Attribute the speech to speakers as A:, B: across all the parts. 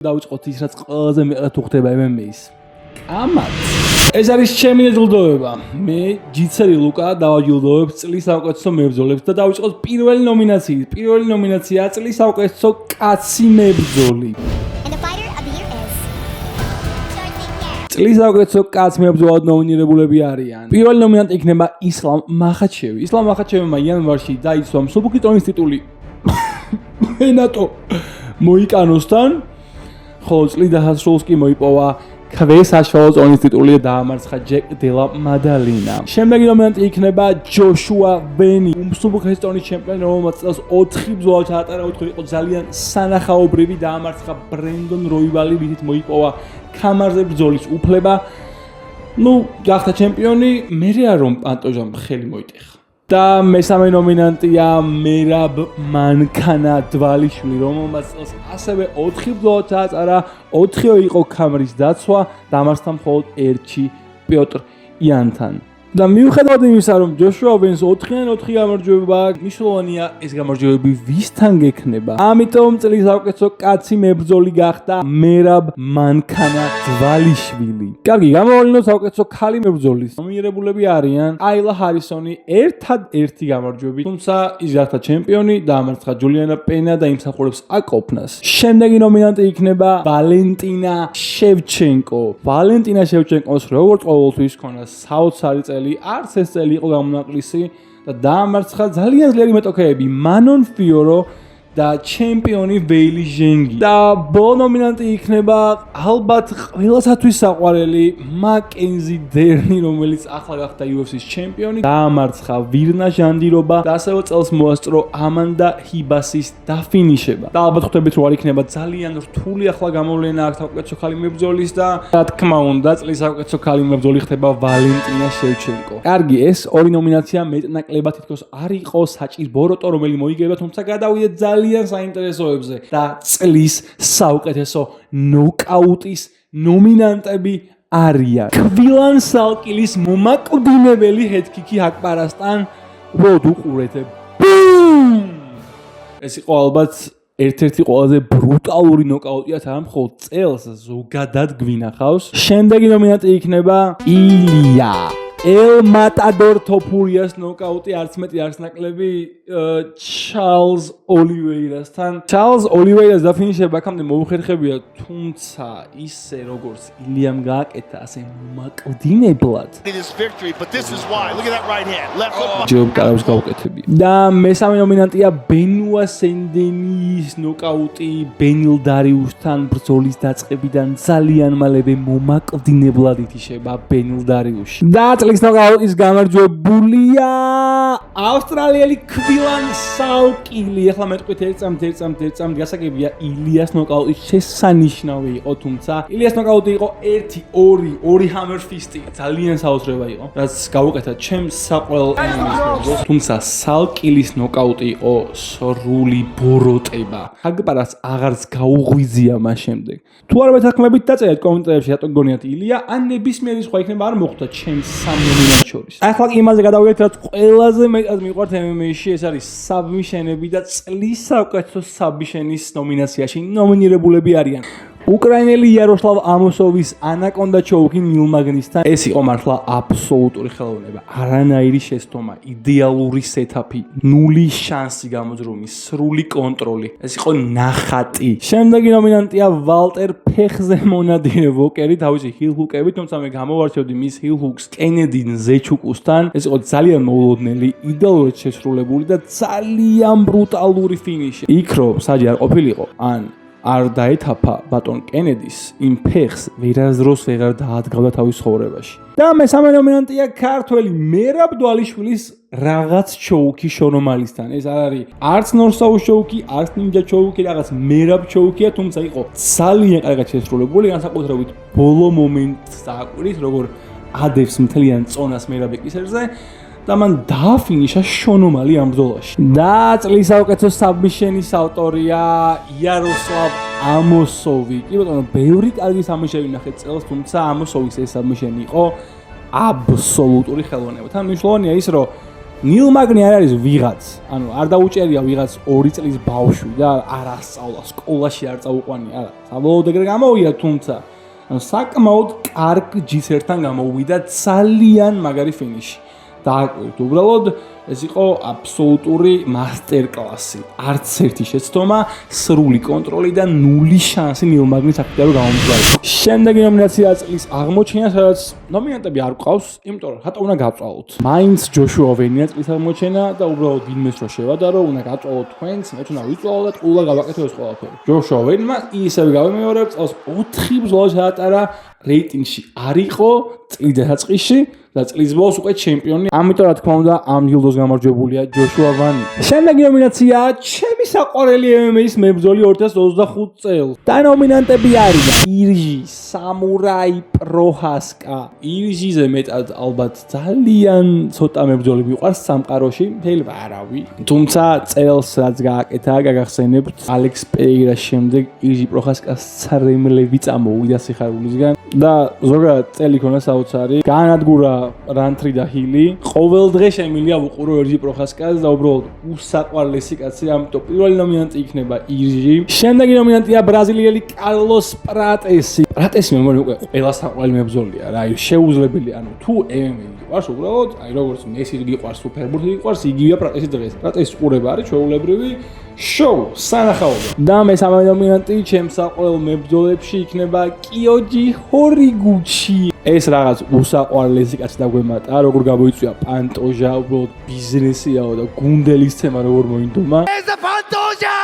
A: დავიწყოთ ის რაც ყველაზე მეტად უხდება MMA-ს. ამათ ეს არის ჩემი ჯილდოება. მე ჯიცერი ლუკა დავაჯილდოვებ წლის საუკეთესო მებრძოლებს და დავიწყოთ პირველი ნომინაციით. პირველი ნომინაცია წლის საუკეთესო კაცი მებრძოლი. წლის საუკეთესო კაცი მებრძოლად ნომინირებულები არიან. პირველი ნომინანტი იქნება ისლამ მახაჩევი. ისლამ მახაჩევმა იანვარში დაიცვა მსუბუქი ტონის ტიტული ენატო მოიკანოსთან. ხოლო წლის დასასრულს კი მოიპოვა ქვესაშუალო ზონის ტიტული და დაამარცხა ჯეკ დელა მადალინა. შემდეგი ნომინანტი იქნება ჯოშუა ვენი, მსუბუქი ტონის ჩემპიონი, რომელმაც წელს 4 ბრძოლა ჩაატარა, 4 იყო ძალიან სანახაობრივი, დაამარცხა ბრენდონ როიბალი, ვით მოიპოვა ქამარზე ბრძოლის უფლება. გახდა ჩემპიონი, მე რა რომ პანტოჟამ ხელი მოიტეხა. და მესამე ნომინანტია მერაბ მანქანა დვალიშვილი, რომელმაც წელს ასევე 4 ბრძოლა ჩაატარა, 4-ო იყო ქამრის დაცვა, დამარცხა მხოლოდ 1-ში პიოტრ იანთან. და მიუხედავად იმისა, რომ ჯოშუა ვენს 4-4 გამარჯვება აქვს, მნიშვნელოვანია ეს გამარჯვებები ვისთან გექნება. ამიტომ წლის საუკეთესო კაცი მებრძოლი გახდა მერაბ მანქანა დვალიშვილი. კარგი, გამოვალინოთ საუკეთესო ქალი მებრძოლის. ნომინირებულები არიან აილა ჰარისონი ერთადერთი გამარჯვებით, თუმცა ის გახდა ჩემპიონი, დაამარცხა ჯულიანა პენა და იმსახურებს აკოფნას. შემდეგი ნომინანტი იქნება ვალენტინა შევჩენკო. ვალენტინა შევჩენკოს როგორც ყოველთვის ჰქონდა საოცარი წელი, არც ეს წელი იყო გამონაკლისი და დაამარცხა ძალიან ძლიერი მეტოქეები მანონ ფიორო და ჩემპიონი ვეილი ჟენგი. და ბოლო ნომინანტი იქნება ალბათ ყველასათვის საყვარელი მაკენზი დერნი, რომელიც ახლა გახდა UFC-ს ჩემპიონი, დაამარცხა ვირნა ჟანდირობა და ასევე წელს მოასწრო ამანდა ჰიბასის დაფინიშება. და ალბათ ხვდებით რომ არ იქნება ძალიან რთული ახლა გამოვლენა აქ საუკეთესო ქალი მებრძოლის და რა თქმა უნდა წლის საუკეთესო ქალი მებრძოლი ხდება ვალენტინა შევჩენკო. კარგი, ეს ორი ნომინაცია მეტნაკლებად თითქოს არ იყო საჭირ ბოროტო, რომელი მოიგება, თუმცა გადავიდეთ ძალიან საინტერესოებზე და წლის საუკეთესო ნოკაუტის ნომინანტები არიან. კვილან სალკილის მომაკვდინებელი ჰედკიკი ჰაკპარასთან. უბრალოდ უყურეთ. ეს იყო ალბათ ერთ-ერთი ყველაზე ბრუტალური ნოკაუტია თან მხოლოდ წელს ზოგადად გვინახავს. შემდეგი ნომინანტი იქნება ილია ელ მატადორ თოფურიას ნოკაუტი, არც მეტი არც ნაკლები ჩარლზ ოლივეირასთან. ჩარლზ ოლივეირას დაფინიშება აქამდე მოუხერხებია, თუმცა ისე როგორც ილიამ გააკეთა, ასე მაკვდინებლად. ჯობკარავს გაუკეთებია. და მესამე ნომინანტია ბენუა სენდენის ნოკაუტი ბენილ დარიუსთან ბრძოლის დაწყებიდან ძალიან მალევე მომაკვდინებლად ითიშება ბენილ დარიუსი. და წლის ნოკაუტის გამარჯვებულია ავსტრალიელი კვილან სალკილი. ახლა მეტყვით ერთ წამთ გასაგებია ილიას ნოკაუტი შესანიშნავი იყო, თუმცა ილიას ნოკაუტი იყო 1-2 ჰამერ ფისტი, ძალიან საოცრება იყო, რაც გავუკეთა ჩემს საყვარელ MMA-ს. თუმცა სალკილის ნოკაუტი იყო სრული ბოროტება. ჰაგპარას აღარც გაუღვიძია მას შემდეგ. თუ არ მეთანხმებით დაწერეთ კომენტარებში რატო გონიათ ილია, ან ნებისმიერი სხვა იქნება არ მოხვდა ჩემს ნომინანტ შორის. ახლა კი იმაზე გადავიდეთ, რაც ყველაზე მეტად მიყვართ MMA-ში, ეს არის საბმიშენები და წლის საუკეთესო საბმიშენის ნომინაციაში ნომინირებულები არიან. უკრაინელი იაროსლავ ამოსოვის ანაკონდა ჩოუკი ნილ მაგნისთან. ეს იყო მართლა აბსოლუტური ხელოვნება. არანაირი შეცდომა, იდეალური სეტაპი, ნული შანსი გამოძრომის, სრული კონტროლი. ეს იყო ნახატი. შემდეგი ნომინანტია ვალტერ ფეხზე მონადირე ვოკერი, თავისი ჰილჰუკებით, თუმცა მე გამოვარჩევდი მის ჰილჰუკს კენედი ზეჩუკუსთან. ეს იყო ძალიან მოულოდნელი, იდეალურად შესრულებული და ძალიან ბრუტალური ფინიში. იქ რომ საჯი არ ყოფილიყო, ან არ დაეთაფა ბატონ კენედის, იმ ფეხს ვერასდროს ვეღარ დაადგავდა თავის ცხოვრებაში. და მესამე ნომინანტია ქართველი მერაბ დვალიშვილის რაღაც ჩოუკი შონომალისთან. ეს არ არის არც ნორსაუს ჩოუკი, არც ნინჯა ჩოუკი, რაღაც მერაბ ჩოუკია, თუმცა იყო ძალიან კარგად შესრულებული, განსაკუთრებით ბოლო მომენტს დააკვირით, როგორ ადევს მთლიან წონას მერაბ ეკისერზე. და მან დააფინიშა შონომალი ამ ბრძოლაში. და წლის საუკეთესო საბმიშენის ავტორია იაროსლავ ამოსოვი. კი ბატონო, ბევრი კარგი საბმიშენი ნახეთ წელს, თუმცა ამოსოვის ეს საბმიშენი იყო აბსოლუტური ხელოვნება. თან მნიშვნელოვანია ის, რომ ნილ მაგნი არ არის ვიღაც, ანუ არ დაუჭერია ვიღაც 2 წლის ბავშვი და არ ასწავლა, სკოლაში არ წაუყვანია, არა. საბოლოოდ ეგრე გამოვიდა, თუმცა ანუ საკმაოდ კარგ G1-თან გამოვიდა ძალიან მაგარი ფინიში. დააკვირდით, უბრალოდ ეს იყო აბსოლუტური მასტერკლასი. არც ერთი შეცდომა, სრული კონტროლი და 0 შანსი ნილ მაგნის აქტივად გამომძლავრდა. შემდეგი ნომინაცია წლის აღმოჩენა, სადაც ნომინანტები არ გვყავს, იმიტომ რომ რატო უნდა გავწვალოთ. მაინც ჯოშუა ვენია წლის აღმოჩენა და უბრალოდ ვინმეს რო შევადარო, უნდა გავწვალოთ თქვენს, მე თვითონ ვიწვალო და ყულა გავაკეთო ეს ყველაფერი. ჯოშუა ვენმა ისევე გავიმეორებ, წელს 4 ბრძოლა ჩაატარა, რეიტინგში არ იყო, წლის დასაწყისში და წლის ბოლოს უკვე ჩემპიონი. ამიტომ რა თქმა უნდა ამ ჯილდოს გამარჯვებულია ჯოშუა ვანი. შემდეგი ნომინაცია ჩემი საყვარელი MMA-ის მებრძოლი 2025 წელს. და ნომინანტები არიან ირჟი, სამურაი, პროჰასკა. ირჟიზე მეტად ალბათ ძალიან ცოტა მებრძოლი მიყვარს სამყაროში, შეიძლება არავი. თუმცა წელს რაც გააკეთა, გაგახსენებთ, ალექს პეირას შემდეგ ირჟი პროჰასკას ცრემლები წამოვიდა სიხარულისგან და ზოგადად წელი ქონა საოცარი. განადგურა რანთრი და ჰილი. ყოველ დღე შემიძლია ვუყურო ირჟი პროჰასკას და უბრალოდ უსაყვარლესი კაცი, ამიტომ პირველი ნომინანტი იქნება ირჟი. შემდეგი ნომინანტია ბრაზილიელი კარლოს პრატესი. პრატესი მე მგონი უკვე ყველა საყვარელი მებრძოლია რა, შეუძლებელი, ანუ თუ MMA გიყვარს უბრალოდ, აი როგორც მესი გიყვარს, სუპერბურთი გიყვარს, იგივეა პრატესი დღეს. პრატესის ყურება არის ჩვეულებრივი შოუ, სანახაობა. და მესამე ნომინანტი ჩემს საყვარელ მებრძოლებში იქნება კიოჯი ჰორიგუჩი. ეს რაღაც უსაყვარლესი კაცი დაგვემატა, როგორ გამოიწვია პანტოჟა, უბრალოდ ბიზნესიაო და გუნდელის ცემა როგორ მოინდომა.
B: He's a Pantoja!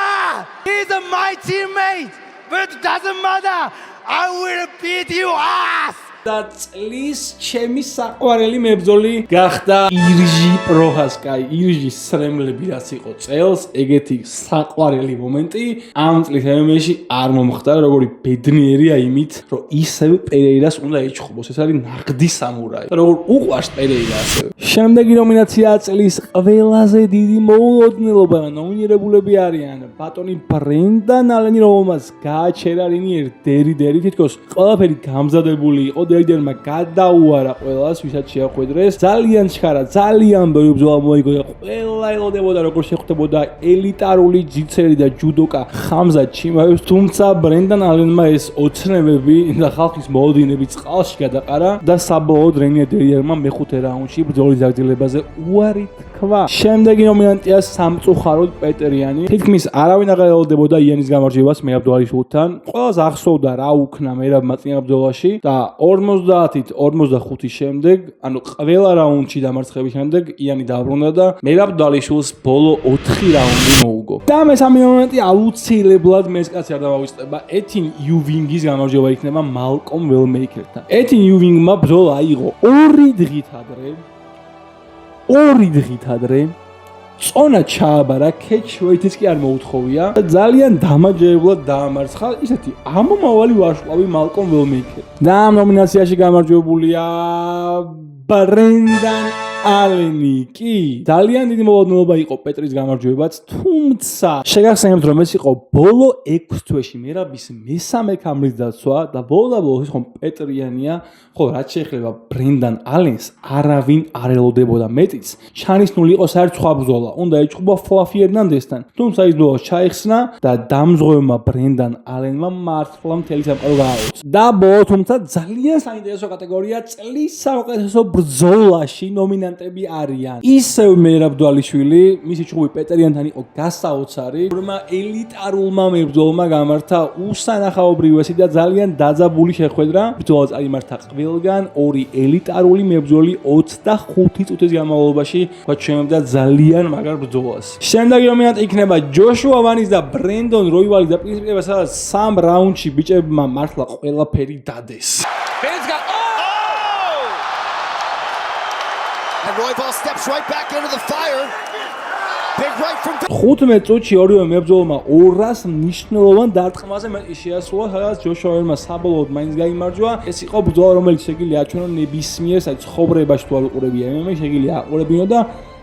B: He's a my teammate! But it doesn't matter! I will beat you ass!
A: და წლის ჩემი საყვარელი მებრძოლი გახდა ირჟი პროჰასკა. ირჟის სრემლები რაც იყო წელს, ეგეთი საყვარელი მომენტი ამ წლის MMA-ში არ მომხდა, როგორი ბედნიერია იმით, რომ ისევ პერეირას უნდა ეჩხუბოს. ეს არის ნაღდი სამურაი. და როგორ უყვარს პერეირა ასევე. შემდეგი ნომინაცია წლის ყველაზე დიდი მოულოდნელობა და ნომინირებულები არიან ბატონი ბრენდან ალენი, რომელმაც გააჩერა რინი დერი თითქოს ყველაფერი გამზადებული იყო. დერმა გადაუარა ყველას, ვისაც შეახვედრეს. ძალიან ჩქარა, ძალიან ბევრი ბრძოლა მოიგო და ყველა ელოდებოდა როგორ შეხვდებოდა ელიტარული ჯიცერი და ჯუდოკა ხამზად ჩიმაევს. თუმცა ბრენდან ალენმა ეს ოცნებები და ხალხის მოოდინები წყალში გადაყარა და საბოლოოდ რენია დერიერმა მეხუთე რაუნდში ბრძოლის გაგრძელებაზე უარი თქვა. შემდეგი ნომინანტია სამწუხაროდ პეტერიანი. თითქმის არავინ აღარ ელოდებოდა იანის გამარჯვებას მერაბდვალიშვილთან. ყველას ახსოვდა რა უქნა მერაბმა წინა ბრძოლაში და 50-45 შემდეგ, ანუ ყველა რაუნდში დამარცხების შემდეგ იანი დაბრუნდა და მერაბდვალიშვილს ბოლო 4 რაუნდი მოუგო. და მესამე ნომინანტი აუცილებლად მეც კაცი არ დავავიწყდება, ეთინ იუვინგის გამარჯვება იქნება მალკომ ველმეიკერთან. ეთინ იუვინგმა ბრძოლა აიღო 2 დღით ადრე. წონა ჩააბარა, კეჩვეითიც კი არ მოუთხოვია და ძალიან დამაჯერებლად დაამარცხა ისეთი ამომავალი ვარშავი მალკომ ველმეიკერი. და ამ ნომინაციაში გამარჯვებულია ბრენდან ალენი. კი, ძალიან დიდი მოულოდნელობა იყო პეტრის გამარჯვებაც, თუმცა შეგახსენებთ რომ ეს იყო ბოლო 6 თვეში მერაბის მესამე ქამრის დაცვა და ბოლოს ის ხომ პეტრიანია, ხო რაც შეეხება ბრენდან ალენს არავინ არ ელოდებოდა მეტიც. ჩანიშნული იყო საერთოდ სხვა ბრძოლა, უნდა ეჭუბა ფლაფი ერნანდესთან, თუმცა ის ბრძოლა ჩაიხსნა და დამზღვევმა ბრენდან ალენმა მართლა მთელი სამყარო გააუწია. და ბოლო თუმცა ძალიან საინტერესო კატეგორია წლის საუკეთესო ბრძოლაში ნომინანტები არიან. ისევ მერაბდვალიშვილი, მისი ჭუბი პეტერიანთან იყო გასაოცარი. რომა ელიტარულმა მებრძოლმა გამართა უსანახაობრივესი და ძალიან დაძაბული შეხვედრა. ბრძოლა წარიმართა ყველგან, 2 ელიტარული მებრძოლი 25 წუთის განმავლობაში გვაჩვენებდა ძალიან მაგარ ბრძოლას. შემდეგი ნომინანტი იქნება ჯოშუა ვანის და ბრენდონ როივალის და პრინციპება, სადაც 3 რაუნდში ბიჭებმა მართლა ყველაფერი დადეს.
B: And Royval steps right back into the fire. Big right from
A: 15 წუთში ორივე მებრძოლმა 200 მნიშვნელოვან დარტყმაზე მეტი შეასრულა, სადაც ჯოშუა ვანმა საბოლოოდ მაინც გაიმარჯვა. ეს იყო ბრძოლა, რომელიც შეგვიძლია აჩვენო ნებისმიერ ცხოვრებაში თუ არ უყურებია MMA, შეგვიძლია აყურებინო და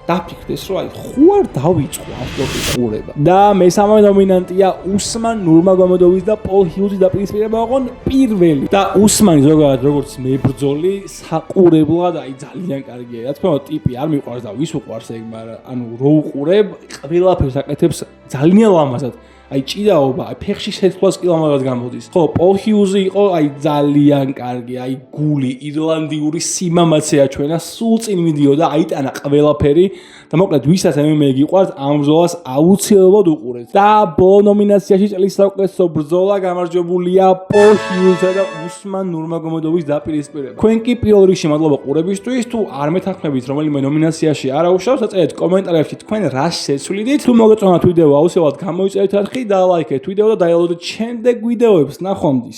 A: დაფიქრდეს, რომ აი ხო არ დავიწყო ამ სპორტის ყურება. და მესამე ნომინანტია უსმან ნურმაგომედოვის და პოლ ჰიუზის დაპირისპირება იყო პირველი. და უსმანი ზოგადად როგორც მებრძოლი, საყურებლად აი ძალიან კარგია. რა თქმა უნდა, ტიპი არ მიყვარს და ვის უყვარს ეგ, მაგრამ ანუ რო უყურებ, ყველაფერს აკეთებს ძალიან ლამაზად. აი ჭიდაობა, აი ფეხში შეცვლას კი ლამაზად გამოდის. ხო, პოლ ჰიუზი იყო აი ძალიან კარგი, აი გული, ირლანდიური სიმამაცეა ჩვენა, სულ წინ მიდიოდა, აიტანა ყველაფერი და მოკლედ ვისაც MMA გიყვარს, ამ ბრძოლას აუცილებლად უყურეთ. და ბოლო ნომინაციაში წლის საუკეთესო ბრძოლა გამარჯვებულია პოლ ჰიუზსა და უსმან ნურმაგომედოვის დაპირისპირება. თქვენ კი პირველ რიგში მადლობა ყურებისთვის, თუ არ მეთანხმებით რომელიმე ნომინაციაში არ აუშავს, დაწერეთ კომენტარებში თქვენ რას შეცვლიდით. თუ მოგეწონათ ვიდეო, აუცილებლად გამოიწერეთ არხი და ლაიქეთ ვიდეო და დაელოდეთ შემდეგ ვიდეოებს. ნახვამდის.